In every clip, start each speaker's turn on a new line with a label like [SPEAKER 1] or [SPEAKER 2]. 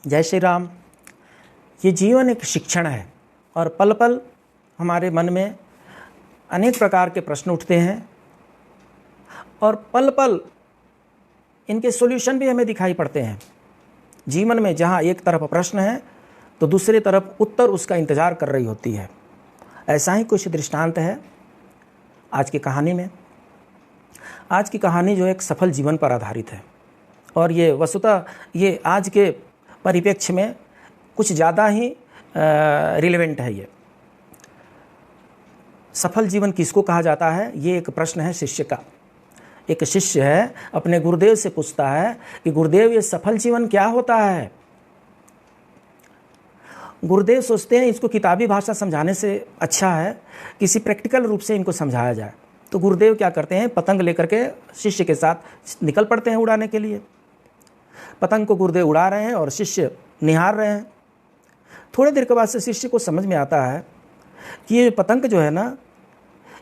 [SPEAKER 1] जय श्री राम। ये जीवन एक शिक्षण है और पल पल हमारे मन में अनेक प्रकार के प्रश्न उठते हैं और पल पल इनके सॉल्यूशन भी हमें दिखाई पड़ते हैं। जीवन में जहाँ एक तरफ प्रश्न है तो दूसरी तरफ उत्तर उसका इंतज़ार कर रही होती है। ऐसा ही कुछ दृष्टांत है आज की कहानी में। आज की कहानी जो एक सफल जीवन पर आधारित है और ये वस्तुतः ये आज के परिप्रेक्ष्य में कुछ ज़्यादा ही रिलेवेंट है। ये सफल जीवन किसको कहा जाता है, ये एक प्रश्न है शिष्य का। एक शिष्य है अपने गुरुदेव से पूछता है कि गुरुदेव ये सफल जीवन क्या होता है। गुरुदेव सोचते हैं इसको किताबी भाषा समझाने से अच्छा है किसी प्रैक्टिकल रूप से इनको समझाया जाए। तो गुरुदेव क्या करते हैं, पतंग लेकर के शिष्य के साथ निकल पड़ते हैं उड़ाने के लिए। पतंग को गुरुदेव उड़ा रहे हैं और शिष्य निहार रहे हैं। थोड़ी देर के बाद से शिष्य को समझ में आता है कि ये पतंग जो है ना,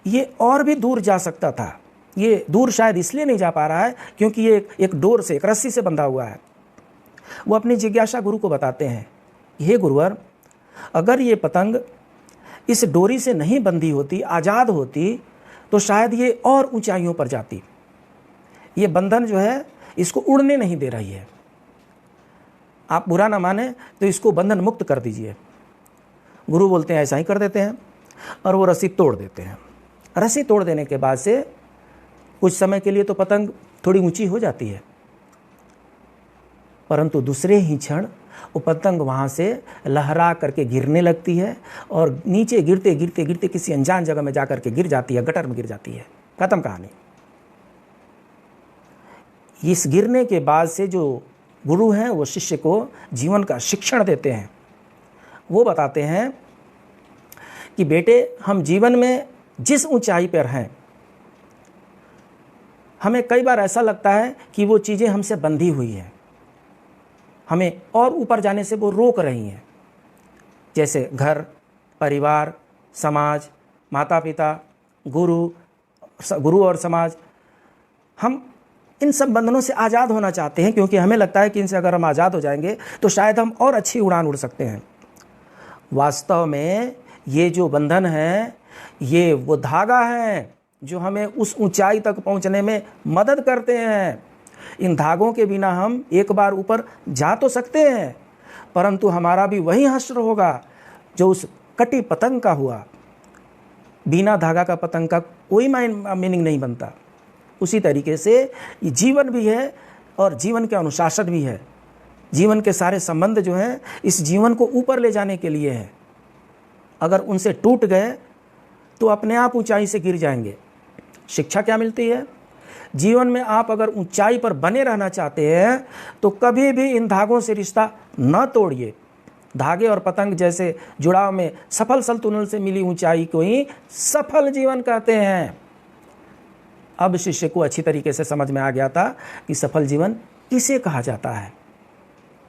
[SPEAKER 1] ये और भी दूर जा सकता था। ये दूर शायद इसलिए नहीं जा पा रहा है क्योंकि ये एक डोर से, एक रस्सी से बंधा हुआ है। वो अपनी जिज्ञासा गुरु को बताते हैं, हे गुरुवर, अगर ये पतंग इस डोरी से नहीं बंधी होती, आज़ाद होती, तो शायद ये और ऊंचाइयों पर जाती। ये बंधन जो है इसको उड़ने नहीं दे रही है। आप बुरा ना माने तो इसको बंधन मुक्त कर दीजिए। गुरु बोलते हैं ऐसा ही कर देते हैं और वो रस्सी तोड़ देते हैं। रस्सी तोड़ देने के बाद से कुछ समय के लिए तो पतंग थोड़ी ऊंची हो जाती है, परंतु दूसरे ही क्षण वो पतंग वहाँ से लहरा करके गिरने लगती है और नीचे गिरते गिरते गिरते किसी अनजान जगह में जाकर के गिर जाती है, गटर में गिर जाती है। खत्म कहानी। इस गिरने के बाद से जो गुरु हैं वो शिष्य को जीवन का शिक्षण देते हैं। वो बताते हैं कि बेटे, हम जीवन में जिस ऊंचाई पर हैं, हमें कई बार ऐसा लगता है कि वो चीज़ें हमसे बंधी हुई हैं, हमें और ऊपर जाने से वो रोक रही हैं। जैसे घर, परिवार, समाज, माता पिता, गुरु और समाज। हम इन सब बंधनों से आज़ाद होना चाहते हैं क्योंकि हमें लगता है कि इनसे अगर हम आज़ाद हो जाएंगे तो शायद हम और अच्छी उड़ान उड़ सकते हैं। वास्तव में ये जो बंधन है, ये वो धागा है जो हमें उस ऊंचाई तक पहुंचने में मदद करते हैं। इन धागों के बिना हम एक बार ऊपर जा तो सकते हैं, परंतु हमारा भी वही हश्र होगा जो उस कटी पतंग का हुआ। बिना धागा का पतंग का कोई मीनिंग नहीं बनता। उसी तरीके से ये जीवन भी है और जीवन के अनुशासन भी है। जीवन के सारे संबंध जो हैं इस जीवन को ऊपर ले जाने के लिए है। अगर उनसे टूट गए तो अपने आप ऊंचाई से गिर जाएंगे। शिक्षा क्या मिलती है? जीवन में आप अगर ऊंचाई पर बने रहना चाहते हैं तो कभी भी इन धागों से रिश्ता न तोड़िए। धागे और पतंग जैसे जुड़ाव में सफल संतुलन से मिली ऊंचाई को ही सफल जीवन कहते हैं। अब शिष्य को अच्छी तरीके से समझ में आ गया था कि सफल जीवन किसे कहा जाता है।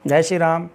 [SPEAKER 1] जय श्री राम।